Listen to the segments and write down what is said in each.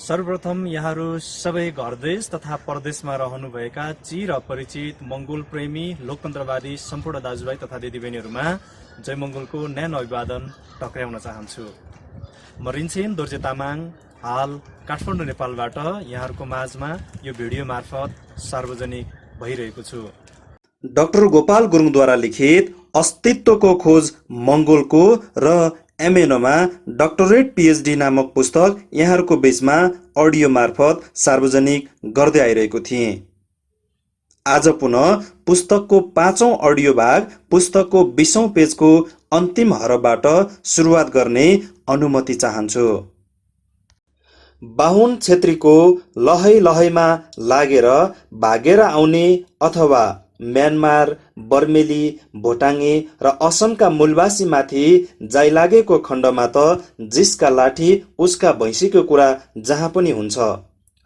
सर्वप्रथम यहाँहरू सबै घरदेश तथा परदेशमा रहनुभएका चिर अपरिचित मंगोल प्रेमी लोकतन्त्रवादी सम्पूर्ण दाजुभाइ तथा दिदीबहिनीहरूमा जय मंगोलको न्यानो अभिवादन टक्राउन चाहन्छु। म रिन्छेन दोर्जे तामाङ हाल काठमाडौँ नेपालबाट यहाँहरूको माझमा यो भिडियो मार्फत सार्वजनिक भइरहेको छु। डाक्टर गोपाल गुरुङद्वारा लिखित अस्तित्वको खोज मंगोलको र एमएनमा डक्टरेट पीएचडी नामक पुस्तक यहाँहरूको बीचमा अडियो मार्फत सार्वजनिक गर्दै आइरहेको थिएँ। आज पुनः पुस्तकको 5औं अडियो भाग पुस्तकको 20औं पेजको अन्तिम हरफबाट सुरुवात गर्ने अनुमति चाहन्छु। बाहुन छेत्रीको लहै लहैमा लागेर भागेर आउने अथवा म्यानमार, बर्मेली, भोटाङे र असमका मूलवासीमाथि जाइलागेको खण्डमा त जिसका लाठी उसका भैँसीको कुरा जहाँ पनि हुन्छ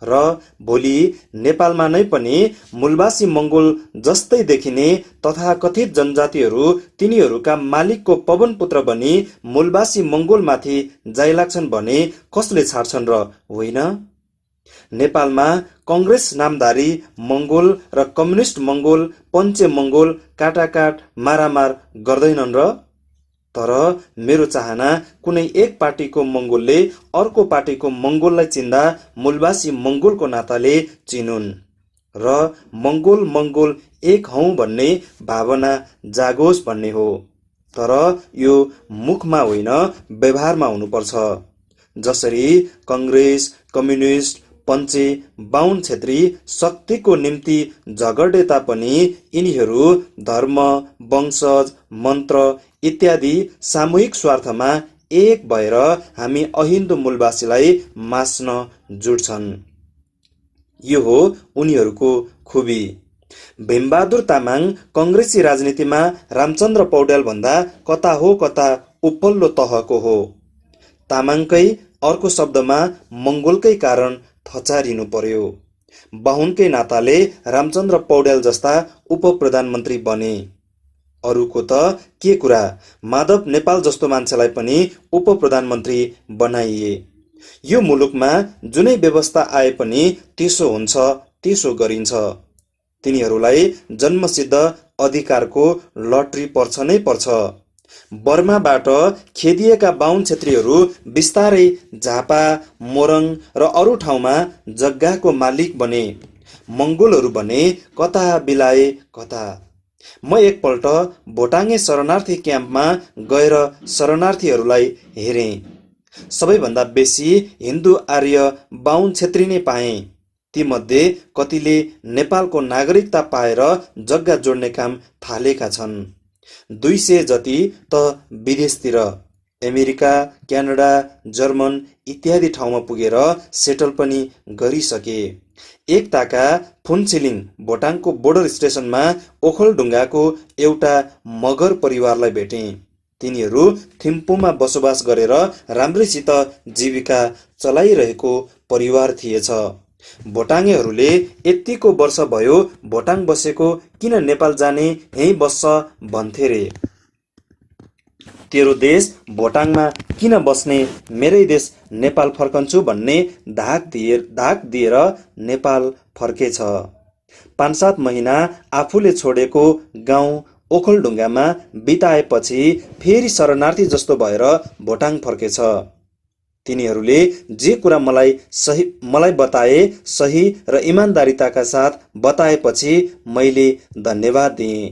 र भोलि नेपालमा नै पनि मूलवासी मंगोल जस्तै देखिने तथाकथित जनजातिहरू तिनीहरूका मालिकको पवनपुत्र बनी मूलवासी मंगोलमाथि जाइलाग्छन् भने कसले छाड्छन् र होइन? नेपालमा कंग्रेस नामधारी मंगोल र कम्युनिस्ट मंगोल पञ्चे मंगोल काटाकाट मारामार गर्दैनन् र? तर मेरो चाहना कुनै एक पार्टीको मंगोलले अर्को पार्टीको मंगोललाई चिन्दा मूलवासी मंगोलको नाताले चिनुन् र मंगोल एक हौं भन्ने भावना जागोस् भन्ने हो। तर यो मुखमा होइन व्यवहारमा हुनुपर्छ। जसरी कंग्रेस, कम्युनिस्ट, पञ्चे, बाहुन छेत्री शक्तिको निम्ति झगडे तापनि यिनीहरू धर्म, वंशज, मन्त्र इत्यादि सामूहिक स्वार्थमा एक भएर हामी अहिन्दू मूलवासीलाई मास्न जुट्छन्। यो हो उनीहरूको खुबी। भीमबहादुर तामाङ कंग्रेसी राजनीतिमा रामचन्द्र पौड्याल भन्दा कता हो कता उपल्लो तहको हो। तामाङकै अर्को शब्दमा मंगोलकै कारण थचारिनु पर्यो। बाहुनकै नाताले रामचन्द्र पौड्याल जस्ता उप प्रधानमन्त्री बने। अरूको त के कुरा, माधव नेपाल जस्तो मान्छेलाई पनि उप प्रधानमन्त्री बनाइए। यो मुलुकमा जुनै व्यवस्था आए पनि त्यसो हुन्छ, त्यसो गरिन्छ। तिनीहरूलाई जन्मसिद्ध अधिकारको लटरी पर्छ नै पर्छ। बर्माबाट खेदिएका बाहुन छेत्रीहरू बिस्तारै झापा, मोरङ र अरू ठाउँमा जग्गाको मालिक बने। मंगोलहरू भने कता बिलाए कता। म एकपल्ट भोटाङे शरणार्थी क्याम्पमा गएर शरणार्थीहरूलाई हेरेँ। सबैभन्दा बेसी हिन्दू आर्य बाहुन छेत्री नै पाएँ। तीमध्ये कतिले नेपालको नागरिकता पाएर जग्गा जोड्ने काम थालेका छन्। 200 जति त विदेशतिर अमेरिका, क्यानाडा, जर्मन इत्यादि ठाउँमा पुगेर सेटल पनि गरिसके। एकताका फुन्सिलिङ भोटाङको बोर्डर स्टेसनमा ओखलढुङ्गाको एउटा मगर परिवारलाई भेटे। तिनीहरू थिम्पूमा बसोबास गरेर राम्रैसित जीविका चलाइरहेको परिवार थिएछ। भोटाङेहरूले यतिको वर्ष भयो भोटाङ बसेको, किन नेपाल जाने, यहीँ बस्छ भन्थे रे। तेरो देश भोटाङमा किन बस्ने, मेरै देश नेपाल फर्कन्छु भन्ने धाक दिएर नेपाल फर्केछ। 5-7 महिना आफूले छोडेको गाउँ ओखलढुङ्गामा बिताएपछि फेरि शरणार्थी जस्तो भएर भोटाङ फर्केछ। तिनीहरूले जे कुरा मलाई बताए सही र इमान्दारिताका साथ बताएपछि मैले धन्यवाद दिएँ।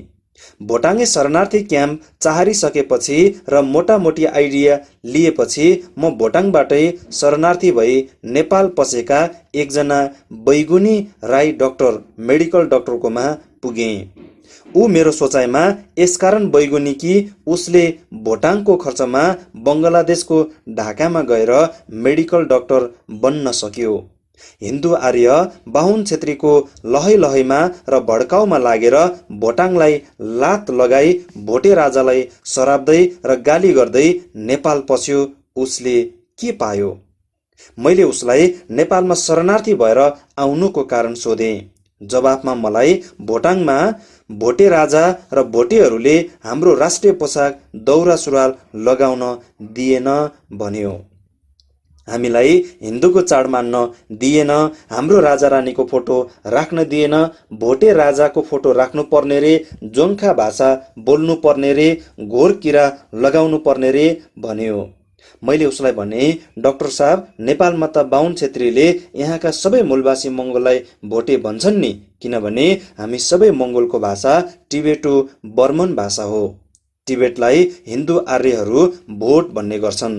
भोटाङे शरणार्थी क्याम्प चाहरिसकेपछि र मोटामोटी आइडिया लिएपछि म भोटाङबाटै शरणार्थी भई नेपाल पसेका एकजना बैगुनी राई डाक्टर, मेडिकल डाक्टरकोमा पुगेँ। ऊ मेरो सोचाइमा यसकारण बैगुनी कि उसले भोटाङको खर्चमा बङ्गलादेशको ढाकामा गएर मेडिकल डाक्टर बन्न सक्यो। हिन्दू आर्य बाहुन छेत्रीको लहै लहैमा र भड्काउमा लागेर भोटाङलाई लात लगाई भोटे राजालाई सराप्दै र गाली गर्दै नेपाल पस्यो। उसले के पायो? मैले उसलाई नेपालमा शरणार्थी भएर आउनुको कारण सोधेँ। जवाफमा मलाई भोटाङमा भोटे राजा र भोटेहरूले हाम्रो राष्ट्रिय पोसाक दौरा सुरुवाल लगाउन दिएन भन्यो। हामीलाई हिन्दूको चाड मान्न दिएन, हाम्रो राजा रानीको फोटो राख्न दिएन, भोटे राजाको फोटो राख्नु पर्ने रे, जोङ्खा भाषा बोल्नु पर्ने रे, घोर किरा लगाउनु पर्ने रे भन्यो। मैले उसलाई भने, डाक्टर साहब, नेपालमा त बाहुन छेत्रीले यहाँका सबै मूलवासी मङ्गोललाई भोटे भन्छन् नि, किनभने हामी सबै मङ्गोलको भाषा टिबेटो बर्मन भाषा हो। टिबेटलाई हिन्दू आर्यहरू भोट भन्ने गर्छन्।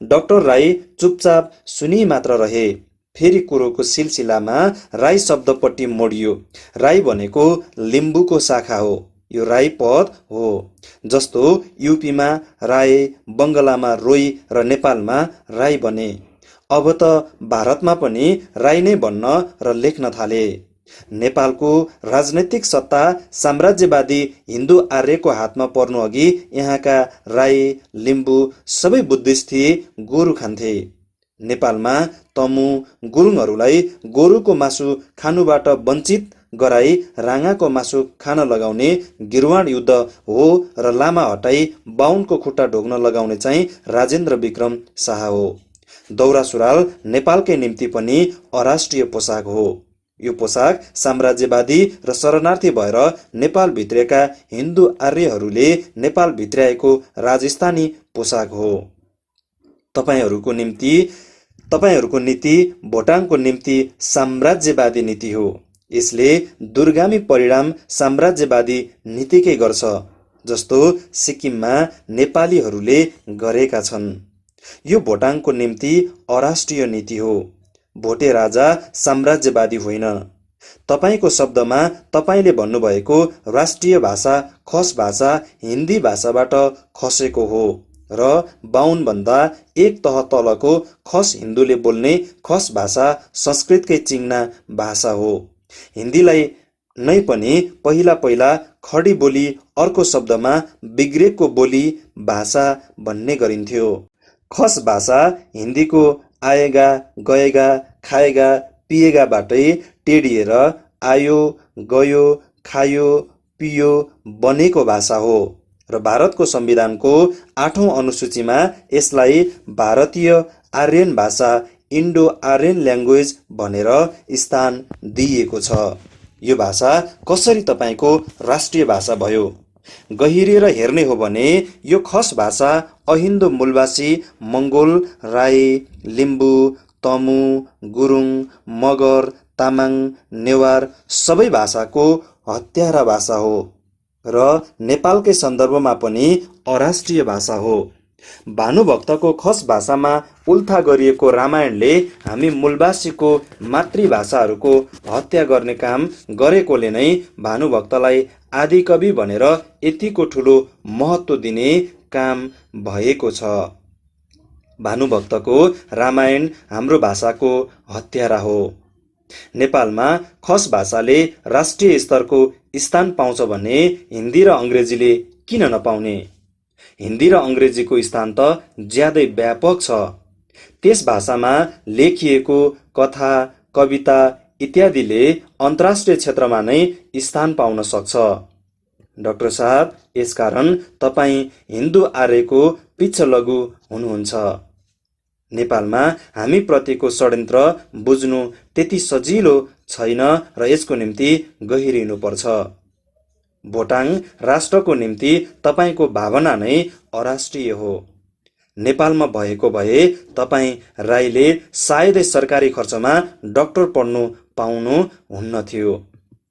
डाक्टर राई चुपचाप सुनि मात्र रहे। फेरि कुरोको सिलसिलामा राई शब्दपट्टि मोडियो। राई भनेको लिम्बूको शाखा हो। यो राई पद हो। जस्तो युपीमा राय, बङ्गलामा रोई र नेपालमा राई बने। अब त भारतमा पनि राई नै भन्न र लेख्न थाले। नेपालको राजनैतिक सत्ता साम्राज्यवादी हिन्दू आर्यको हातमा पर्नु अघि यहाँका राई, लिम्बू सबै बुद्धिस्ट थिए, गोरु खान्थे। नेपालमा तमु गुरुङहरूलाई गोरुको मासु खानुबाट वञ्चित गराई राँगाको मासु खान लगाउने गिरवाण युद्ध हो र लामा हटाई बाहुनको खुट्टा ढोग्न लगाउने चाहिँ राजेन्द्र विक्रम शाह हो। दौरा सुरुवाल नेपालकै निम्ति पनि अराष्ट्रिय पोसाक हो। यो पोसाक साम्राज्यवादी र शरणार्थी भएर नेपाल भित्रेका हिन्दू आर्यहरूले नेपाल भित्र्याएको राजस्थानी पोसाक हो। तपाईहरूको नीति भोटाङको निम्ति साम्राज्यवादी नीति हो। यसले दूरगामी परिणाम साम्राज्यवादी नीतिकै गर्छ, जस्तो सिक्किममा नेपालीहरूले गरेका छन्। यो भोटाङको निम्ति अराष्ट्रिय नीति हो। भोटे राजा साम्राज्यवादी होइन। तपाईको शब्दमा तपाईले भन्नुभएको राष्ट्रिय भाषा खस भाषा हिन्दी भाषाबाट खसेको हो र बाहुनभन्दा एक तह तलको खस हिन्दूले बोल्ने खस भाषा संस्कृतकै चिङ्ना भाषा हो। हिन्दीलाई नै पनि पहिला खडी बोली, अर्को शब्दमा बिग्रेको बोली भाषा भन्ने गरिन्थ्यो। खस भाषा हिन्दीको आएगा, गएगा, खाएगा, पिएगाबाटै टेडिएर आयो, गयो, खायो, पियो बनेको भाषा हो र भारतको संविधानको 8औं अनुसूचीमा यसलाई भारतीय आर्यन भाषा इन्डो आर्यन ल्याङ्ग्वेज भनेर स्थान दिइएको छ। यो भाषा कसरी तपाईको राष्ट्रिय भाषा भयो? गहिरिएर हेर्ने हो भने यो खस भाषा अहिन्दू मूलवासी मङ्गोल, राई, लिम्बू, तमु, गुरुङ, मगर, तामाङ, नेवार सबै भाषाको हत्यारा भाषा हो र नेपालकै सन्दर्भमा पनि अराष्ट्रिय भाषा हो। भानुभक्तको खस भाषामा उल्था गरिएको रामायणले हामी मूलवासीको मातृभाषाहरूको हत्या गर्ने काम गरेकोले नै भानुभक्तलाई आदिकवि भनेर यतिको ठुलो महत्त्व दिने काम भएको छ। भानुभक्तको रामायण हाम्रो भाषाको हत्यारा हो। नेपालमा खस भाषाले राष्ट्रिय स्तरको स्थान पाउँछ भने हिन्दी र अङ्ग्रेजीले किन नपाउने? हिन्दी र अङ्ग्रेजीको स्थान त ज्यादै व्यापक छ। त्यस भाषामा लेखिएको कथा, कविता इत्यादिले अन्तर्राष्ट्रिय क्षेत्रमा नै स्थान पाउन सक्छ। डाक्टर साहब, यसकारण तपाईँ हिन्दू आर्यको पिछलगु हुनुहुन्छ। नेपालमा हामी प्रतिको षड्यन्त्र बुझ्नु त्यति सजिलो छैन र यसको निम्ति गहिरिनुपर्छ। भोटाङ राष्ट्रको निम्ति तपाईको भावना नै अराष्ट्रिय हो। नेपालमा भएको भए तपाईँ राईले सायदै सरकारी खर्चमा डाक्टर पढ्नु पाउनु हुन्न थियो।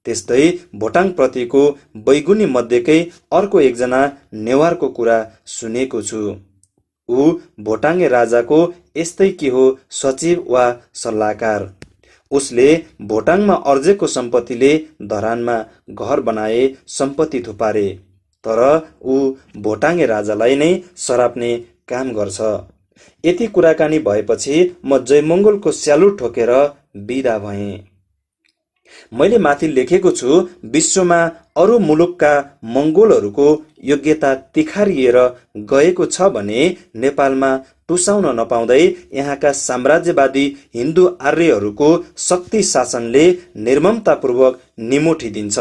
त्यस्तै भोटाङ प्रतिको बैगुनी मध्येकै अर्को एकजना नेवारको कुरा सुनेको छु। ऊ भोटाङे राजाको यस्तै के हो सचिव वा सल्लाहकार। उसले भोटाङमा अर्जेको सम्पत्तिले धरानमा घर बनाए, सम्पत्ति थुपारे, तर ऊ भोटाङे राजालाई नै सराप्ने काम गर्छ। यति कुराकानी भएपछि म जयमङ्गलको स्यालुट ठोकेर बिदा भएँ। मैले माथि लेखेको छु, विश्वमा अरू मुलुकका मङ्गोलहरूको योग्यता तिखारिएर गएको छ भने नेपालमा टुसाउन नपाउँदै यहाँका साम्राज्यवादी हिन्दू आर्यहरूको शक्ति शासनले निर्ममतापूर्वक निमोठी दिन्छ।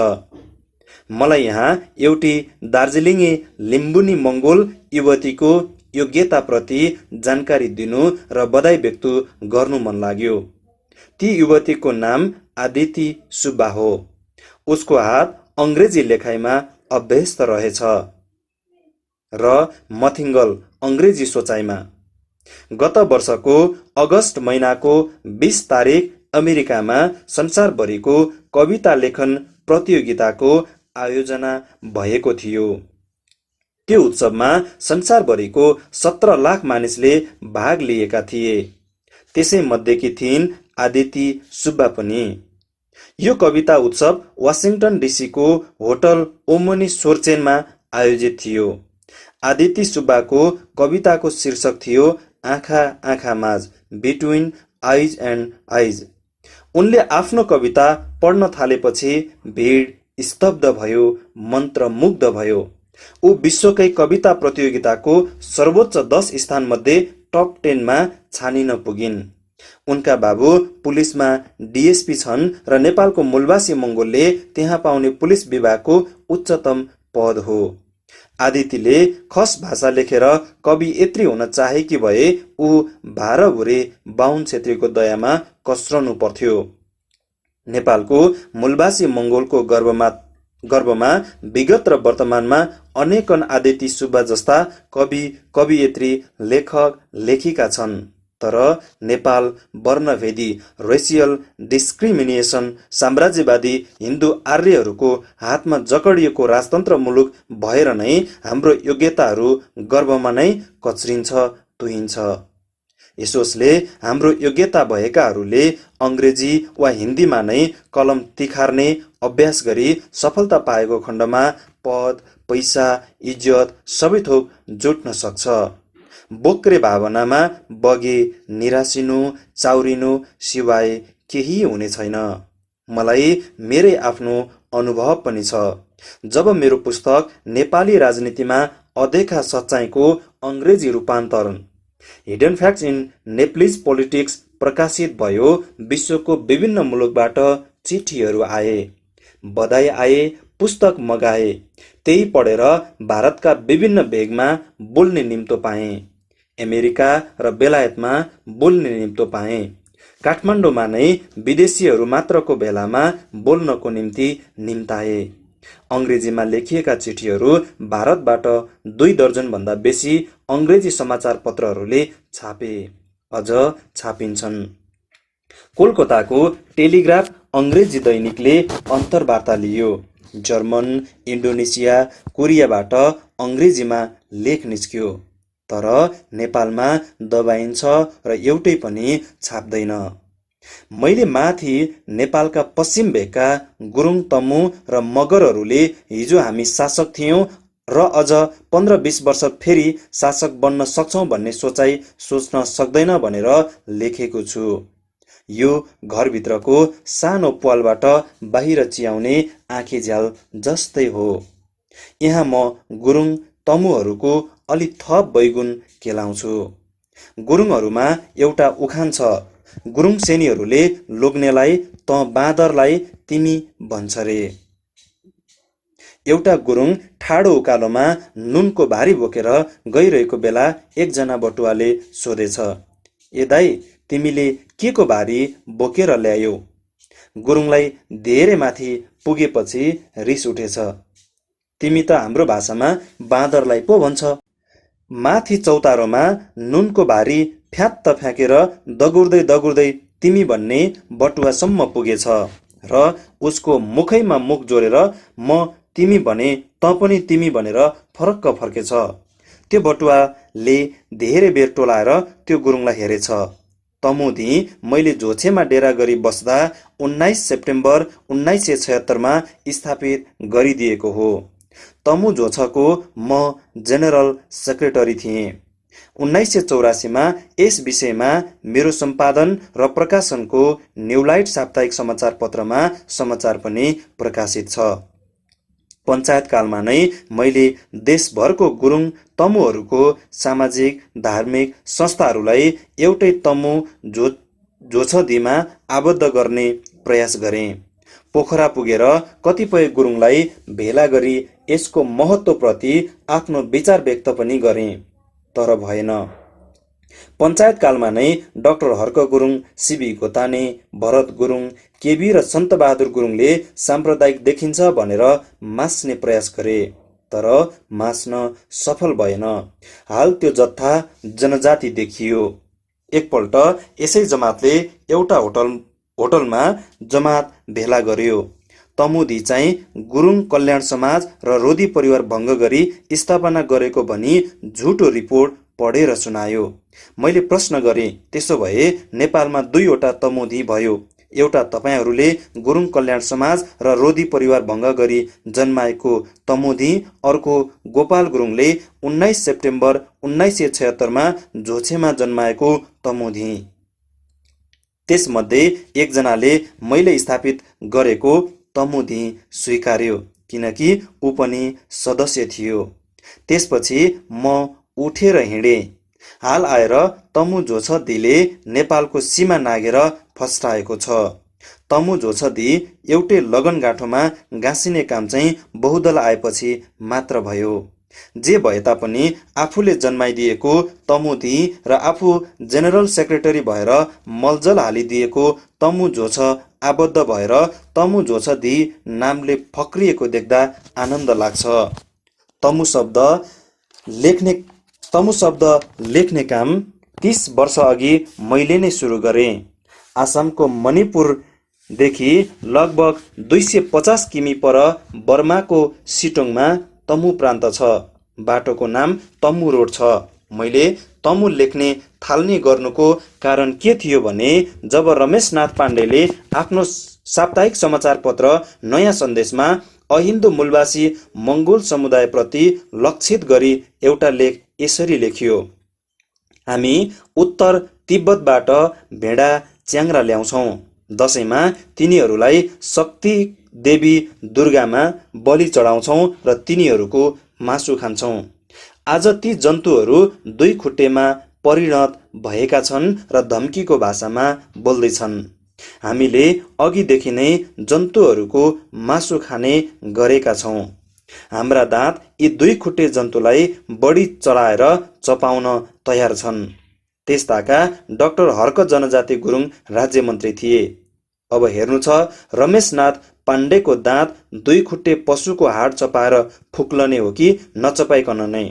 मलाई यहाँ एउटी दार्जिलिङे लिम्बुनी मङ्गोल युवतीको योग्यताप्रति जानकारी दिनु र बधाई व्यक्त गर्नु मन लाग्यो। ती युवतीको नाम आदिति सुब्बा हो। उसको हात अङ्ग्रेजी लेखाइमा अभ्यस्त रहेछ र मथिङ्गल अङ्ग्रेजी सोचाइमा। गत वर्षको अगस्त महिनाको 20 तारिक अमेरिकामा संसारभरिको कविता लेखन प्रतियोगिताको आयोजना भएको थियो। त्यो उत्सवमा संसारभरिको 17 लाख मानिसले भाग लिएका थिए। त्यसै मध्येकी थिइन् आदिति सुब्बा पनि। यो कविता उत्सव वासिङटन डिसीको होटल ओमनी सोर्चेनमा आयोजित थियो। आदिति सुब्बाको कविताको शीर्षक थियो आँखा आँखा माझ, बिट्विन आइज एन्ड आइज। उनले आफ्नो कविता पढ्न थालेपछि भिड स्तब्ध भयो, मन्त्रमुग्ध भयो। ऊ विश्वकै कविता प्रतियोगिताको सर्वोच्च 10 स्थानमध्ये टप 10 मा छानिन पुगिन्। उनका बाबु पुलिसमा डिएसपी छन् र नेपालको मूलवासी मङ्गोलले त्यहाँ पाउने पुलिस विभागको उच्चतम पद हो। आदितिले खस भाषा लेखेर कवियत्री हुन चाहेकी भए ऊ भारभुरे बाहुन छेत्रीको दयामा कसरनु पर्थ्यो। नेपालको मूलवासी मङ्गोलको गर्वमा विगत र वर्तमानमा अनेकन आदिति सुब्बा जस्ता कवि कवियत्री लेखक लेखिका छन्। तर नेपाल वर्णभेदी रेसियल डिस्क्रिमिनेसन साम्राज्यवादी हिन्दू आर्यहरूको हातमा जकडिएको राजतन्त्र मुलुक भएर नै हाम्रो योग्यताहरू गर्वमा नै कच्रिन्छ तुहिन्छ। यसोसले हाम्रो योग्यता भएकाहरूले अङ्ग्रेजी वा हिन्दीमा नै कलम तिखार्ने अभ्यास गरी सफलता पाएको खण्डमा पद, पैसा, इज्जत सबै थोक जुट्न सक्छ। बोक्रे भावनामा बगे निरासिनु चाउरिनु सिवाय केही हुने छैन। मलाई मेरै आफ्नो अनुभव पनि छ। जब मेरो पुस्तक नेपाली राजनीतिमा अदेखा सच्चाइको अङ्ग्रेजी रूपान्तरण hidden facts in Nepalese politics प्रकाशित भयो, विश्वको विभिन्न मुलुकबाट चिठीहरू आए, बधाई आए, पुस्तक मगाए। त्यही पढेर भारतका विभिन्न भेगमा बोल्ने निम्तो पाएँ। अमेरिका र बेलायतमा बोल्ने निम्तो पाएँ। काठमाडौँमा नै विदेशीहरू मात्रको भेलामा बोल्नको निम्ति निम्ताए। अङ्ग्रेजीमा लेखिएका चिठीहरू भारतबाट 2 दर्जनभन्दा बेसी अङ्ग्रेजी समाचार पत्रहरूले छापे, अझ छापिन्छन्। कोलकाताको टेलिग्राफ अङ्ग्रेजी दैनिकले अन्तर्वार्ता लियो। जर्मन, इन्डोनेसिया, कोरियाबाट अङ्ग्रेजीमा लेख निस्क्यो। तर नेपालमा दबाइन्छ र एउटै पनि छाप्दैन। मैले माथि नेपालका पश्चिम भेगका गुरुङ तमु र मगरहरूले हिजो हामी शासक थियौँ र अझ 15-20 वर्ष फेरि शासक बन्न सक्छौँ भन्ने सोचाइ सोच्न सक्दैन भनेर लेखेको छु। यो घरभित्रको सानो प्वालबाट बाहिर चियाउने आँखी झ्याल जस्तै हो। यहाँ म गुरुङ तमुहरूको अलि थप वैगुण केलाउँछु। गुरुङहरूमा एउटा उखान छ, गुरुङ सेनीहरूले लोग्नेलाई त बाँदरलाई तिमी भन्छ रे। एउटा गुरुङ ठाडो उकालोमा नुनको भारी बोकेर गइरहेको बेला एकजना बटुवाले सोधेछ, ए दाइ तिमीले के को भारी बोकेर ल्यायौ? गुरुङलाई धेरै माथि पुगेपछि रिस उठेछ, तिमी त हाम्रो भाषामा बाँदरलाई पो भन्छ। माथि चौतारोमा नुनको भारी फ्यात्त फ्याँकेर दगुर्दै तिमी भन्ने बटुवासम्म पुगेछ र उसको मुखैमा मुख जोडेर म तिमी भने त पनि तिमी भनेर फरक्क फर्केछ। त्यो बटुवाले धेरै बेर टोलाएर त्यो गुरुङलाई हेरेछ। तमुदी मैले झोछेमा डेरा गरी बस्दा 19 सेप्टेम्बर 1976 मा स्थापित गरिदिएको हो। तमु झोछको म जेनरल सेक्रेटरी थिएँ। 1984 मा यस विषयमा मेरो सम्पादन र प्रकाशनको न्युलाइट साप्ताहिक समाचार पत्रमा समाचार पनि प्रकाशित छ। पञ्चायतकालमा नै मैले देशभरको गुरुङ तमुहरूको सामाजिक धार्मिक संस्थाहरूलाई एउटै तमु झोछदीमा आबद्ध गर्ने प्रयास गरेँ। पोखरा पुगेर कतिपय गुरुङलाई भेला गरी यसको महत्त्वप्रति आफ्नो विचार व्यक्त पनि गरेँ। तर भएन। पञ्चायतकालमा नै डाक्टर हर्क गुरुङ, सिबी गोताने, भरत गुरुङ, केबी र सन्तबहादुर गुरुङले साम्प्रदायिक देखिन्छ भनेर मास्ने प्रयास गरे, तर मास्न सफल भएन। हाल त्यो जत्था जनजाति देखियो। एकपल्ट यसै जमातले एउटा होटलमा जमात भेला गर्यो। तमुदी चाहिँ गुरुङ कल्याण समाज र रोदी परिवार भङ्ग गरी स्थापना गरेको भनी झुटो रिपोर्ट पढेर सुनायो। मैले प्रश्न गरेँ, त्यसो भए नेपालमा दुईवटा तमुदी भयो, एउटा तपाईँहरूले गुरुङ कल्याण समाज र रोदी परिवार भङ्ग गरी जन्माएको तमुदी, अर्को गोपाल गुरुङले 19 सेप्टेम्बर 1976 झोछेमा जन्माएको तमुदी। त्यसमध्ये एकजनाले मैले स्थापित गरेको तमुदी स्वीकार्यो, किनकि ऊ पनि सदस्य थियो। त्यसपछि म उठेर हिँडेँ। हाल आएर तमु झोछदी नेपालको सीमा नाघेर फस्टाएको छ। तमु झोछदी एउटै लगनगाँठोमा गाँसिने काम चाहिँ बहुदल आएपछि मात्र भयो। जे भए तापनि आफूले जन्माइदिएको तमुदी र आफू जेनरल सेक्रेटरी भएर मलजल हालिदिएको तमु झोछ आबद्ध भएर तमु झोछदी नामले फक्रिएको देख्दा आनन्द लाग्छ। तमु शब्द लेख्ने काम 30 वर्ष अघि मैले नै सुरु गरेँ। आसामको मणिपुरदेखि लगभग 250 किमी पर बर्माको सिटोङमा तमु प्रान्त छ। बाटोको नाम तमु रोड छ। मैले तमु लेख्ने थाल्ने गर्नुको कारण के थियो भने, जब रमेशनाथ पाण्डेले आफ्नो साप्ताहिक समाचार पत्र नयाँ सन्देशमा अहिन्दू मूलवासी मङ्गोल समुदायप्रति लक्षित गरी एउटा लेख यसरी लेखियो: हामी उत्तर तिब्बतबाट भेडा च्याङ्रा ल्याउँछौँ। दसैँमा तिनीहरूलाई शक्ति देवी दुर्गामा बलि चढाउँछौँ र तिनीहरूको मासु खान्छौँ। आज ती जन्तुहरू दुई खुट्टेमा परिणत भएका छन् र धम्कीको भाषामा बोल्दैछन्। हामीले अघिदेखि नै जन्तुहरूको मासु खाने गरेका छौँ। हाम्रा दाँत यी दुई खुट्टे जन्तुलाई बढी चढाएर चपाउन तयार छन्। त्यस्ताका डाक्टर हर्क जनजाति गुरुङ राज्यमन्त्री थिए। अब हेर्नु छ, रमेशनाथ पाण्डेको दाँत दुई खुट्टे पशुको हाड चपाएर फुक्लने हो कि नचपाइकन नै।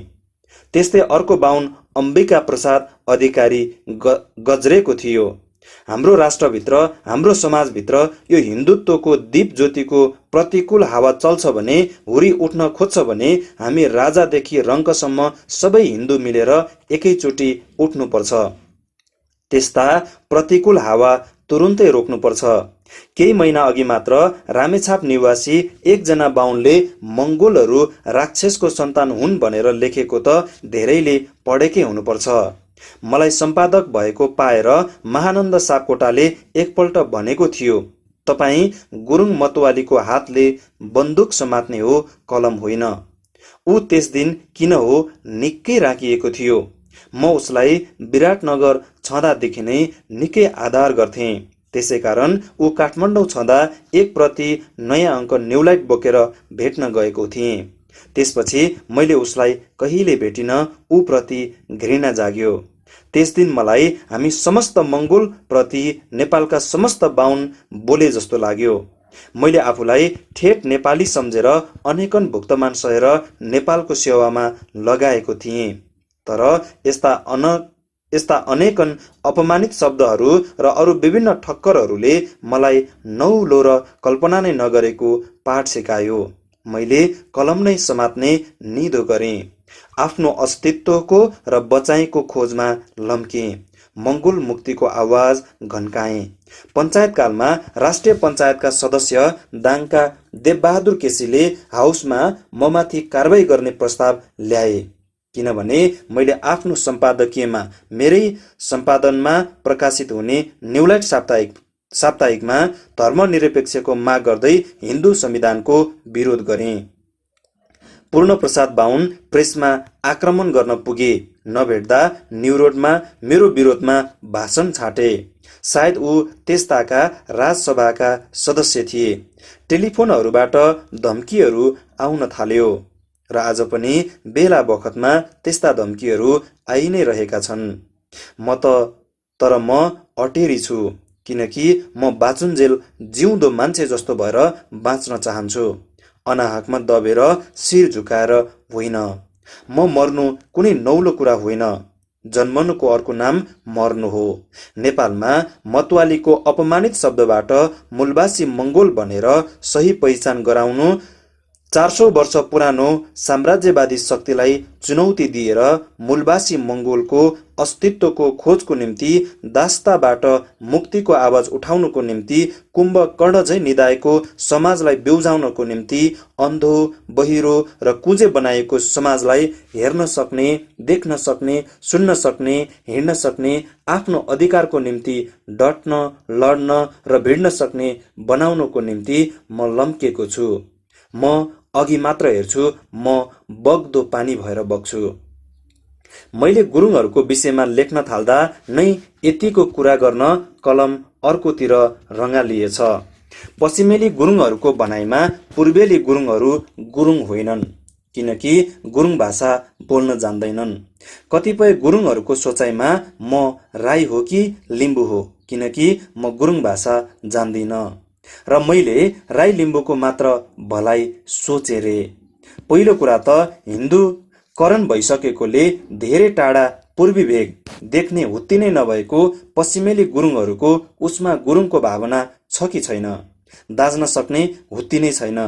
त्यस्तै अर्को बाहुन अम्बिका प्रसाद अधिकारी गजरेको थियो। हाम्रो राष्ट्रभित्र, हाम्रो समाजभित्र यो हिन्दुत्वको दीप ज्योतिको प्रतिकूल हावा चल्छ भने, हुरी उठ्न खोज्छ भने, हामी राजादेखि रङ्कसम्म सबै हिन्दू मिलेर एकैचोटि उठ्नुपर्छ। त्यस्ता प्रतिकूल हावा तुरुन्तै रोक्नुपर्छ। केही महिना अघि मात्र रामेछाप निवासी एकजना बाहुनले मङ्गोलहरू राक्षसको सन्तान हुन् भनेर लेखेको त धेरैले पढेकै हुनुपर्छ। मलाई सम्पादक भएको पाएर महानन्द सापकोटाले एकपल्ट भनेको थियो, तपाईँ गुरुङ मतवालीको हातले बन्दुक समात्ने हो, कलम होइन। ऊ त्यस दिन किन हो निकै राखिएको थियो। म उसलाई विराटनगर छँदादेखि नै निकै आदर गर्थेँ। त्यसैकारण ऊ काठमाडौँ छँदा एक प्रति नयाँ अङ्क न्युलाइट बोकेर भेट्न गएको थिएँ। त्यसपछि मैले उसलाई कहिले भेटिन। ऊ प्रति घृणा जाग्यो। त्यस दिन मलाई हामी समस्त मङ्गोल प्रति नेपालका समस्त बाहुन बोले जस्तो लाग्यो। मैले आफूलाई ठेट नेपाली सम्झेर अनेकन भुक्तमान सहेर नेपालको सेवामा लगाएको थिएँ। तर यस्ता अनेकन अपमानित शब्दहरू र अरू विभिन्न ठक्करहरूले मलाई नौलो र कल्पना नै नगरेको पाठ सिकायो। मैले कलम नै समात्ने निधो गरेँ। आफ्नो अस्तित्वको र बचाइको खोजमा लम्केँ। मङ्गोल मुक्तिको आवाज घन्काएँ। पञ्चायतकालमा राष्ट्रिय पञ्चायतका सदस्य दाङका देवबहादुर केसीले हाउसमा ममाथि कारबाही गर्ने प्रस्ताव ल्याए, किनभने मैले आफ्नो सम्पादकीयमा मेरै सम्पादनमा प्रकाशित हुने न्युलाइट साप्ताहिकमा धर्मनिरपेक्षको माग गर्दै हिन्दू संविधानको विरोध गरेँ। पूर्णप्रसाद बाहुन प्रेसमा आक्रमण गर्न पुगे। नभेट्दा न्युरोडमा मेरो विरोधमा भाषण छाटे। सायद ऊ त्यस्ताका राजसभाका सदस्य थिए। टेलिफोनहरूबाट धम्कीहरू आउन थाल्यो। र आज पनि बेला बखतमा त्यस्ता धम्कीहरू आइ नै रहेका छन्। तर म अटेरी छु, किनकि म बाँचुन्जेल जिउँदो मान्छे जस्तो भएर बाँच्न चाहन्छु, अनाहकमा दबेर शिर झुकाएर होइन। म मर्नु कुनै नौलो कुरा होइन, जन्मनुको अर्को नाम मर्नु हो। नेपालमा मतवालीको अपमानित शब्दबाट मूलवासी मङ्गोल भनेर सही पहिचान गराउनु 400 वर्ष पुरानो साम्राज्यवादी शक्तिलाई चुनौती दिएर मूलवासी मङ्गोलको अस्तित्वको खोजको निम्ति दास्ताबाट मुक्तिको आवाज उठाउनुको निम्ति कुम्भकर्ण झैँ निदाएको समाजलाई बेउजाउनको निम्ति अन्धो, बहिरो र कुँजे बनाएको समाजलाई हेर्न सक्ने, देख्न सक्ने, सुन्न सक्ने, हिँड्न सक्ने, आफ्नो अधिकारको निम्ति डट्न, लड्न र भिड्न सक्ने बनाउनको निम्ति म लम्किएको छु। म अघि मात्र हेर्छु, म बग्दो पानी भएर बग्छु। मैले गुरुङहरूको विषयमा लेख्न थाल्दा नै यतिको कुरा गर्न कलम अर्कोतिर रङ्गालिएछ। पश्चिमेली गुरुङहरूको भनाइमा पूर्वेली गुरुङहरू गुरुङ होइनन्, किनकि गुरुङ भाषा बोल्न जान्दैनन्। कतिपय गुरुङहरूको सोचाइमा म राई हो कि लिम्बू हो, किनकि म गुरुङ भाषा जान्दिन र मैले राई लिम्बूको मात्र भलाइ सोचे रे। पहिलो कुरा त हिन्दूकरण भइसकेकोले धेरै टाढा पूर्वी भेग देख्ने हुत्ती नै नभएको पश्चिमेली गुरुङहरूको उसमा गुरुङको भावना छ कि छैन? दाज्न सक्ने हुत्ती नै छैन।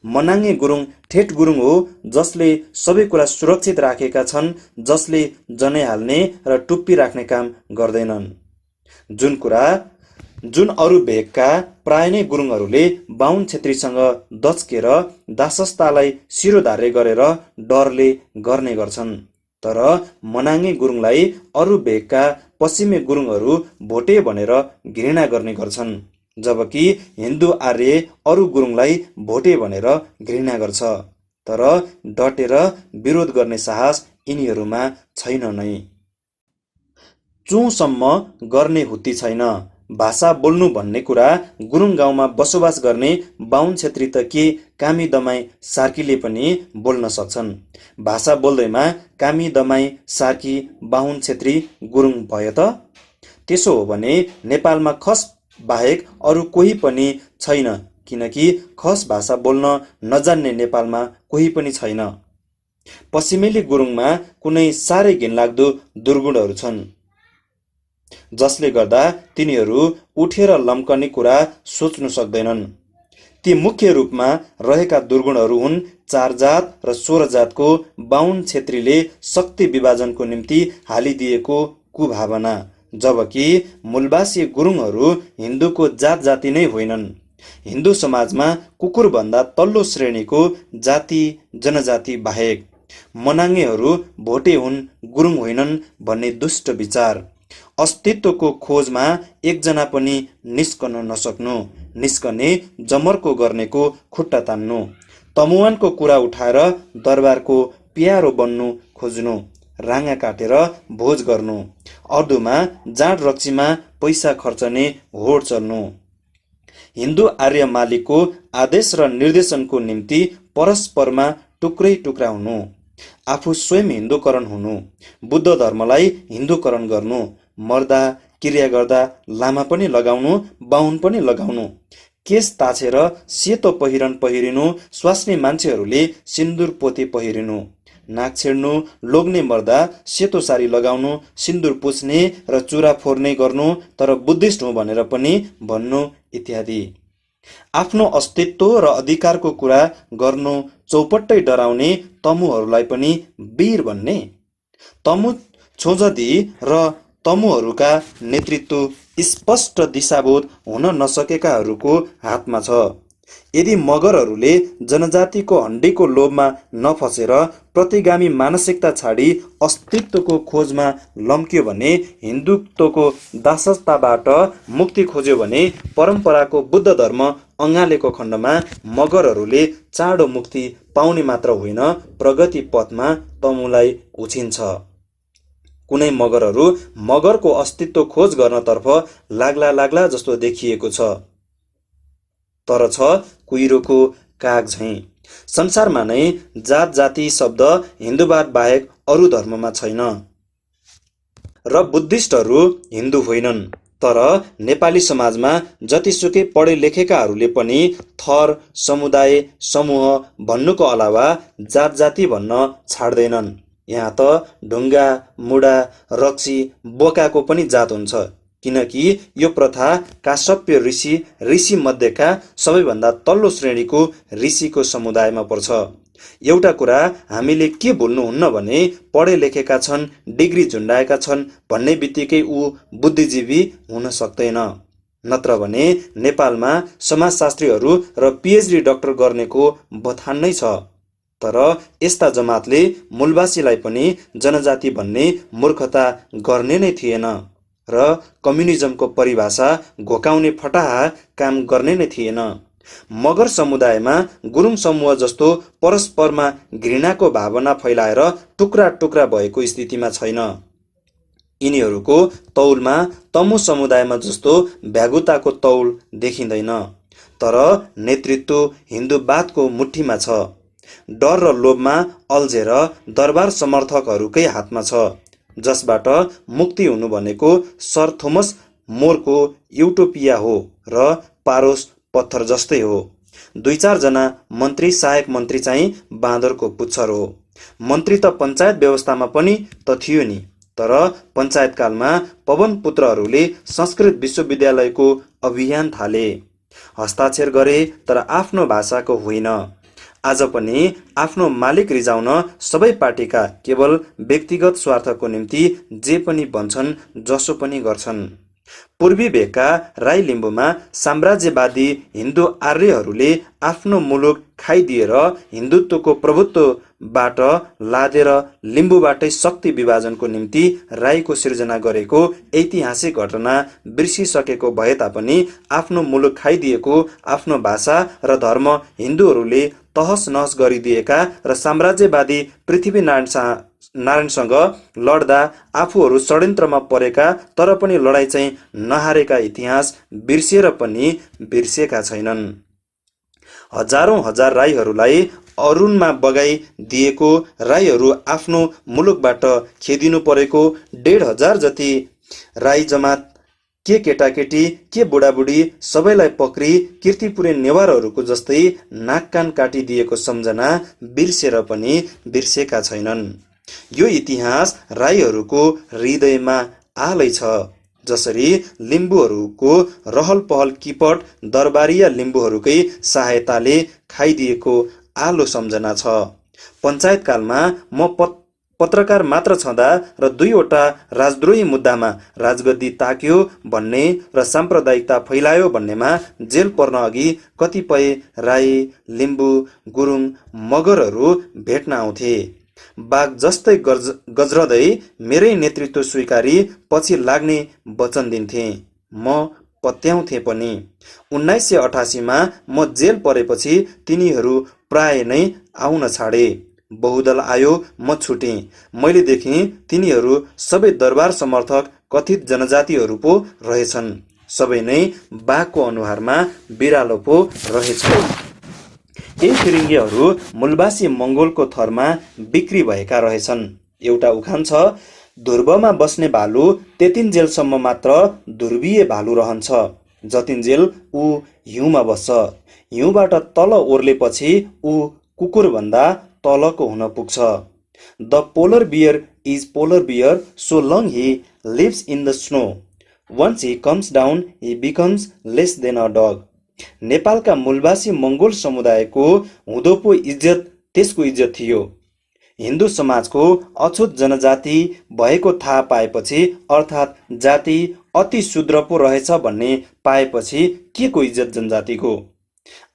मनाङ्गे गुरुङ ठेट गुरुङ हो, जसले सबै कुरा सुरक्षित राखेका छन्, जसले जनै हाल्ने र टुप्पी राख्ने काम गर्दैनन्। जुन अरू भेगका प्राय नै गुरुङहरूले बाहुन छेत्रीसँग दच्केर दासस्तालाई शिरोधार्य गरेर डरले गर्ने गर्छन्। तर मनाङ्गे गुरुङलाई अरू भेगका पश्चिमे गुरुङहरू भोटे भनेर घृणा गर्ने गर्छन्, जबकि हिन्दू आर्य अरू गुरुङलाई भोटे भनेर घृणा गर्छ। तर डटेर विरोध गर्ने साहस यिनीहरूमा छैन नै। चुसम्म गर्ने हुत्ती छैन। भाषा बोल्नु भन्ने कुरा गुरुङ गाउँमा बसोबास गर्ने बाहुन छेत्री त के कामी दमाई सार्कीले पनि बोल्न सक्छन्। भाषा बोल्दैमा कामी दमाई सार्की बाहुन छेत्री गुरुङ भए त? त्यसो हो भने नेपालमा खस बाहेक अरू कोही पनि छैन, किनकि खस भाषा बोल्न नजान्ने नेपालमा कोही पनि छैन। पश्चिमेली गुरुङमा कुनै साह्रै घिनलाग्दो दुर्गुणहरू छन्, जसले गर्दा तिनीहरू उठेर लम्कने कुरा सोच्नु सक्दैनन्। ती मुख्य रूपमा रहेका दुर्गुणहरू हुन् 4 जात र 16 जातको बाहुन छेत्रीले शक्ति विभाजनको निम्ति हालिदिएको कुभावना, जबकि मूलवासी गुरुङहरू हिन्दूको जात जाति नै होइनन्। हिन्दू समाजमा कुकुरभन्दा तल्लो श्रेणीको जाति जनजाति बाहेक मनाङ्गेहरू भोटे हुन्, गुरुङ होइनन् भन्ने दुष्ट विचार। अस्तित्वको खोजमा एकजना पनि निस्कन नसक्नु, निस्कने जमर्को गर्नेको खुट्टा तान्नु, तमुवानको कुरा उठाएर दरबारको प्यारो बन्नु खोज्नु, राँगा काटेर भोज गर्नु, अर्दुमा जाँड रक्सीमा पैसा खर्चने होड चल्नु, हिन्दू आर्य मालिकको आदेश र निर्देशनको निम्ति परस्परमा टुक्रै टुक्रा हुनु, आफू स्वयं हिन्दूकरण हुनु, बुद्ध धर्मलाई हिन्दूकरण गर्नु, मर्दा क्रिया गर्दा लामा पनि लगाउनु, बाहुन पनि लगाउनु, केस ताछेर सेतो पहिरन पहिरिनु, स्वास्नी मान्छेहरूले सिन्दुर पोते पहिरिनु, नाक छेड्नु, लोग्ने मर्दा सेतो सारी लगाउनु, सिन्दुर पुछ्ने र चुरा फोर्ने गर्नु, तर बुद्धिस्ट हुँ भनेर पनि भन्नु इत्यादि। आफ्नो अस्तित्व र अधिकारको कुरा गर्नु चौपट्टै डराउने तमुहरूलाई पनि वीर भन्ने? तमु छोजदी र तमुहरूका नेतृत्व स्पष्ट दिशाबोध हुन नसकेकाहरूको हातमा छ। यदि मगरहरूले जनजातिको हड्डीको लोभमा नफसेर प्रतिगामी मानसिकता छाडी अस्तित्वको खोजमा लम्क्यो भने, हिन्दुत्वको दासताबाट मुक्ति खोज्यो भने, परम्पराको बुद्ध धर्म अँगालेको खण्डमा मगरहरूले चाँडो मुक्ति पाउने मात्र होइन, प्रगति पथमा तमुलाई उछिन्छ। कुनै मगरहरू मगरको अस्तित्व खोज गर्नतर्फ लाग्ला जस्तो देखिएको छ, तर छ कुहिरोको काग झैँ। संसारमा नै जात जाति शब्द हिन्दूवाद बाहेक अरू धर्ममा छैन। र बुद्धिस्टहरू हिन्दू होइनन्। तर नेपाली समाजमा जतिसुकै पढे लेखेकाहरूले पनि थर, समुदाय, समूह भन्नुको अलावा जात जाति भन्न छाड्दैनन्। यहाँ त ढुङ्गा, मुडा, रक्सी, बोकाको पनि जात हुन्छ। किनकि यो प्रथा काश्यप ऋषि मध्येका सबैभन्दा तल्लो श्रेणीको ऋषिको समुदायमा पर्छ। एउटा कुरा हामीले के भुल्नुहुन्न भने पढे लेखेका छन्, डिग्री झुन्डाएका छन् भन्ने बित्तिकै ऊ बुद्धिजीवी हुन सक्दैन। नत्र भने नेपालमा समाजशास्त्रीहरू र पिएचडी डाक्टर गर्नेको बथान नै छ। तर यस्ता जमातले मूलवासीलाई पनि जनजाति भन्ने मूर्खता गर्ने नै थिएन र कम्युनिजमको परिभाषा घोकाउने फटाहा काम गर्ने नै थिएन। मगर समुदायमा गुरुङ समूह जस्तो परस्परमा घृणाको भावना फैलाएर टुक्रा टुक्रा भएको स्थितिमा छैन। यिनीहरूको तौलमा तमु समुदायमा जस्तो भ्यागुताको तौल देखिँदैन। तर नेतृत्व हिन्दूवादको मुठीमा छ। डर र लोभमा अल्झेर दरबार समर्थकहरूकै हातमा छ, जसबाट मुक्ति हुनु भनेको सर थोमस मोरको युटोपिया हो र पारोस पत्थर जस्तै हो। 2-4 जना मन्त्री, सहायक मन्त्री चाहिँ बाँदरको पुच्छर हो। मन्त्री त पञ्चायत व्यवस्थामा पनि त थियो नि। तर पञ्चायतकालमा पवन पुत्रहरूले संस्कृत विश्वविद्यालयको अभियान थाले, हस्ताक्षर गरे, तर आफ्नो भाषाको होइन। आज पनि आफ्नो मालिक रिजाउन सबै पार्टीका केवल व्यक्तिगत स्वार्थको निम्ति जे पनि भन्छन्, जसो पनि गर्छन्। पूर्वी भेगका राई लिम्बूमा साम्राज्यवादी हिन्दू आर्यहरूले आफ्नो मुलुक खाइदिएर हिन्दुत्वको प्रभुत्वबाट लादेर लिम्बूबाटै शक्ति विभाजनको निम्ति राईको सिर्जना गरेको ऐतिहासिक घटना बिर्सिसकेको भए तापनि आफ्नो मुलुक खाइदिएको आफ्नो भाषा र धर्म हिन्दूहरूले तहस नहस गरिदिएका र साम्राज्यवादी पृथ्वीनारायणसँग लड्दा आफूहरू षड्यन्त्रमा परेका तर पनि लडाईँ चाहिँ नहारेका इतिहास बिर्सिएर पनि बिर्सेका छैनन्। हजारौं हजार राईहरूलाई अरुणमा बगाइदिएको, राईहरू आफ्नो मुलुकबाट खेदिनु परेको 1,500 जति राई जमात, के केटाकेटी के बुढाबुढी सबैलाई पक्री कीर्तिपुरे नेवारहरूको जस्तै नाक कान काटिदिएको सम्झना बिर्सेर पनि बिर्सेका छैनन्। यो इतिहास राईहरूको हृदयमा आलै छ। जसरी लिम्बूहरूको रहल पहल किपट दरबारिया लिम्बूहरूकै सहायताले खाइदिएको आलो सम्झना छ। पञ्चायतकालमा म पत्रकार मात्र छँदा र 2वटा राजद्रोही मुद्दामा राजगद्दी ताक्यो भन्ने र साम्प्रदायिकता फैलायो भन्नेमा जेल पर्न अघि कतिपय राई, लिम्बू, गुरुङ, मगरहरू भेट्न आउँथे। बाघ जस्तै गजरदै मेरै नेतृत्व स्वीकारी पछि लाग्ने वचन दिन्थे। म पत्याउँथे पनि। 1988मा म जेल परेपछि तिनीहरू प्राय नै आउन छाडे। बहुदल आयो, म छुटेँ। मैले देखेँ तिनीहरू सबै दरबार समर्थक कथित जनजातिहरू पो रहेछन्। सबै नै बाघको अनुहारमा बिरालो पो रहेछन्। यी फिरिङ्गीहरू मूलवासी मङ्गोलको थरमा बिक्री भएका रहेछन्। एउटा उखान छ, ध्रुवमा बस्ने भालु त्यतिन्जेलसम्म मात्र ध्रुवीय भालु रहन्छ जतिन्जेल ऊ हिउँमा बस्छ। हिउँबाट तल ओर्लेपछि ऊ कुकुरभन्दा तलको हुन पुग्छ। The polar bear is polar bear so long he lives in the snow. Once he comes down he becomes less than a dog. नेपालका मूलवासी मङ्गोल समुदायको हुँदो पो इज्जत त्यसको इज्जत थियो। हिन्दू समाजको अछुत जनजाति भएको थाहा पाएपछि, अर्थात् जाति अति शूद्र पो रहेछ भन्ने पाएपछि के को इज्जत जनजातिको?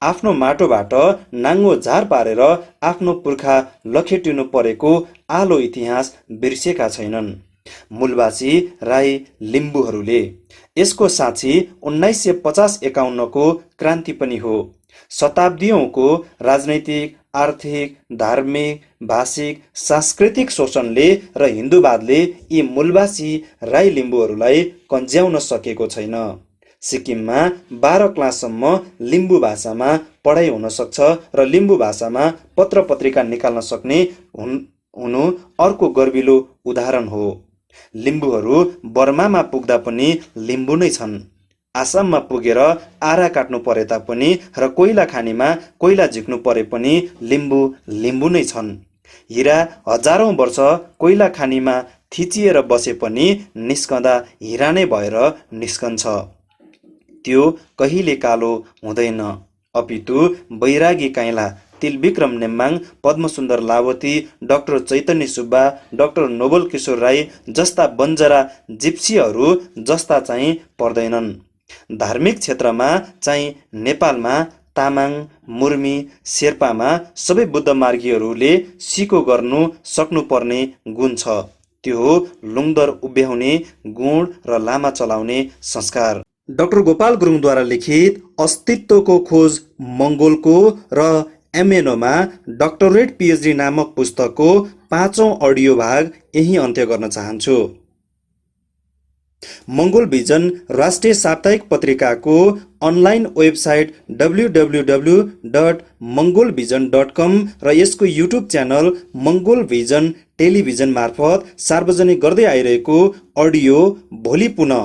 आफ्नो माटोबाट नाङ्गो झार पारेर आफ्नो पुर्खा लखेटिनु परेको आलो इतिहास बिर्सेका छैनन् मूलवासी राई लिम्बूहरूले। यसको साक्षी 1950-51 को क्रान्ति पनि हो। शताब्दीयौंको राजनैतिक, आर्थिक, धार्मिक, भाषिक, सांस्कृतिक शोषणले र हिन्दूवादले यी मूलवासी राई लिम्बूहरूलाई कन्ज्याउन सकेको छैन। सिक्किममा 12 क्लाससम्म लिम्बू भाषामा पढाइ हुन सक्छ र लिम्बू भाषामा पत्र पत्रिका निकाल्न सक्ने हुनु अर्को गर्विलो उदाहरण हो। लिम्बूहरू बर्मामा पुग्दा पनि लिम्बू नै छन्। आसाममा पुगेर आरा काट्नु परे तापनि र कोइला खानीमा कोइला झिक्नु परे पनि लिम्बू लिम्बू नै छन्। हिरा हजारौं वर्ष कोइला खानीमा थिचिएर बसे पनि निस्कँदा हिरा नै भएर निस्कन्छ। त्यो कहिले कालो हुँदैन, अपितु बैरागी काइला तिलविक्रम नेम्बाङ, पद्मसुन्दर लावती, डाक्टर चैतन्य सुब्बा, डाक्टर नोबल किशोर राई जस्ता बन्जरा जिप्सीहरू जस्ता चाहिँ पर्दैनन्। धार्मिक क्षेत्रमा चाहिँ नेपालमा तामाङ, मुर्मी, शेर्पामा सबै बुद्ध मार्गीहरूले सिको गर्नु सक्नुपर्ने गुण छ। त्यो हो लुङदर उभ्याउने गुण र लामा चलाउने संस्कार। डाक्टर गोपाल गुरुङद्वारा लिखित अस्तित्वको खोज मङ्गोलको र एमएनओमा डक्टरेट पिएचडी नामक पुस्तकको 5औं अडियो भाग यही अन्त्य गर्न चाहन्छु। मङ्गोल भिजन राष्ट्रिय साप्ताहिक पत्रिकाको अनलाइन वेबसाइट www.mongolvision.com र यसको युट्युब च्यानल मङ्गोल भिजन टेलिभिजन मार्फत सार्वजनिक गर्दै आइरहेको अडियो भोलि पुनः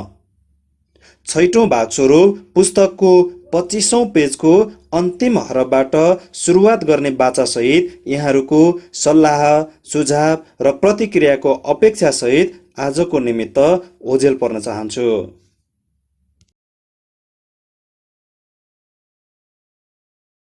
6औं भाग स्वरूप पुस्तकको 25औं पेजको अन्तिम हरफबाट सुरुवात गर्ने बाचासहित यहाँहरूको सल्लाह, सुझाव र प्रतिक्रियाको अपेक्षासहित आजको निमित्त ओझेल पर्न चाहन्छु।